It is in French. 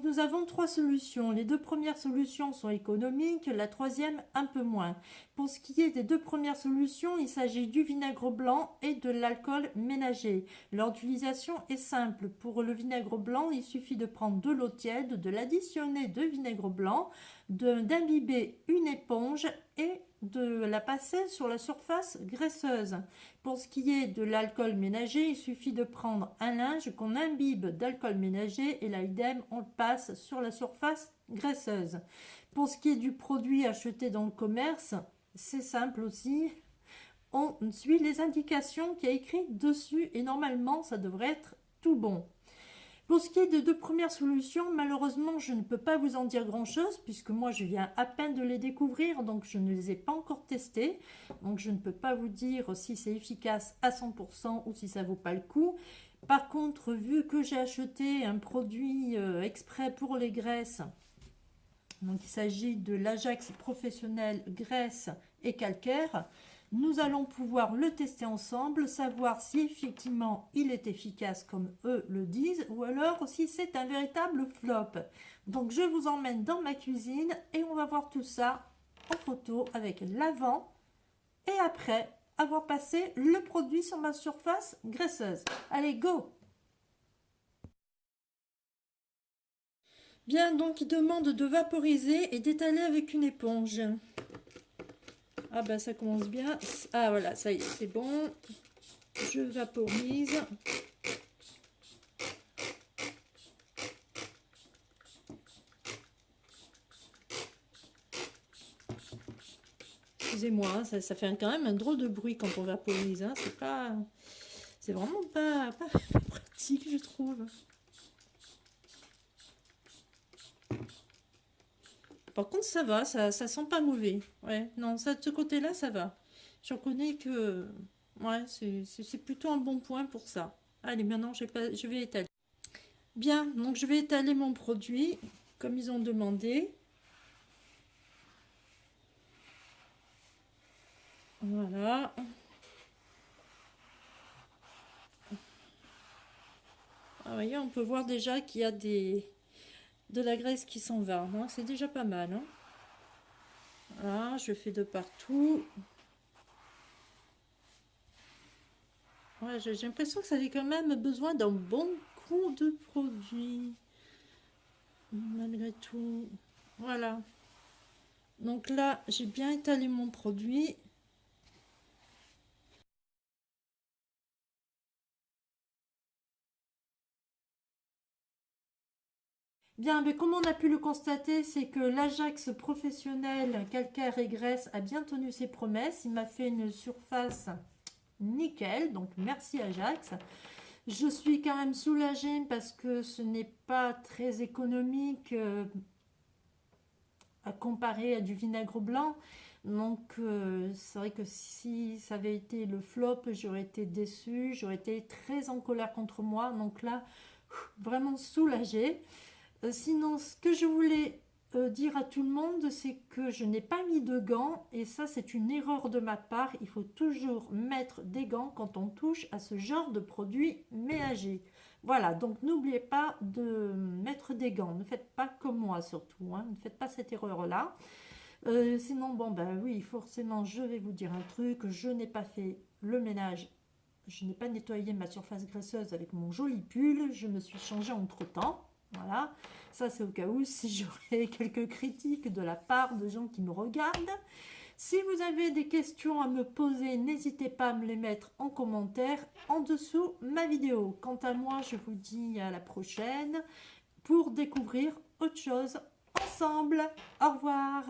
donc nous avons trois solutions. Les deux premières solutions sont économiques, la troisième un peu moins. Pour ce qui est des deux premières solutions, il s'agit du vinaigre blanc et de l'alcool ménager. Leur utilisation est simple. Pour le vinaigre blanc, il suffit de prendre de l'eau tiède, de l'additionner de vinaigre blanc, d'imbiber une éponge et de la passer sur la surface graisseuse. Pour ce qui est de l'alcool ménager, il suffit de prendre un linge qu'on imbibe d'alcool ménager et là, idem, on le passe sur la surface graisseuse. Pour ce qui est du produit acheté dans le commerce, c'est simple aussi. On suit les indications qui y a écrit dessus et normalement, ça devrait être tout bon. Pour ce qui est des deux premières solutions, malheureusement, je ne peux pas vous en dire grand-chose puisque moi, je viens à peine de les découvrir, donc je ne les ai pas encore testées. Donc, je ne peux pas vous dire si c'est efficace à 100% ou si ça vaut pas le coup. Par contre, vu que j'ai acheté un produit exprès pour les graisses, donc il s'agit de l'Ajax professionnel graisse et calcaire, nous allons pouvoir le tester ensemble, savoir si effectivement il est efficace comme eux le disent ou alors si c'est un véritable flop. Donc je vous emmène dans ma cuisine et on va voir tout ça en photo avec l'avant et après avoir passé le produit sur ma surface graisseuse. Allez, go! Bien, donc il demande de vaporiser et d'étaler avec une éponge. Ah bah ça commence bien. Ah voilà, ça y est, c'est bon. Je vaporise. Excusez-moi, hein, ça fait quand même un drôle de bruit quand on vaporise. Hein. C'est vraiment pas pratique, je trouve. Par contre, ça va, ça sent pas mauvais. Ouais, non, ça, de ce côté-là, ça va. Je reconnais que ouais, c'est plutôt un bon point pour ça. Allez, maintenant, je vais étaler. Bien, donc je vais étaler mon produit comme ils ont demandé. Voilà. Ah, vous voyez, on peut voir déjà qu'il y a de la graisse qui s'en va. Hein. C'est déjà pas mal. Hein. Voilà, je fais de partout. Ouais, j'ai l'impression que ça avait quand même besoin d'un bon coup de produit. Malgré tout. Voilà. Donc là, j'ai bien étalé mon produit. Bien, mais comme on a pu le constater, c'est que l'Ajax professionnel calcaire et graisse a bien tenu ses promesses. Il m'a fait une surface nickel, donc merci Ajax. Je suis quand même soulagée parce que ce n'est pas très économique à comparer à du vinaigre blanc. Donc c'est vrai que si ça avait été le flop, j'aurais été déçue, j'aurais été très en colère contre moi. Donc là, vraiment soulagée. Sinon, ce que je voulais dire à tout le monde, c'est que je n'ai pas mis de gants et ça c'est une erreur de ma part. Il faut toujours mettre des gants quand on touche à ce genre de produits ménagers. Voilà, donc n'oubliez pas de mettre des gants. Ne faites pas comme moi surtout, hein. Ne faites pas cette erreur-là. Sinon, bon, ben oui, forcément, je vais vous dire un truc. Je n'ai pas fait le ménage. Je n'ai pas nettoyé ma surface graisseuse avec mon joli pull. Je me suis changée entre-temps. Voilà, ça c'est au cas où si j'aurais quelques critiques de la part de gens qui me regardent. Si vous avez des questions à me poser, n'hésitez pas à me les mettre en commentaire en dessous ma vidéo. Quant à moi, je vous dis à la prochaine pour découvrir autre chose ensemble. Au revoir.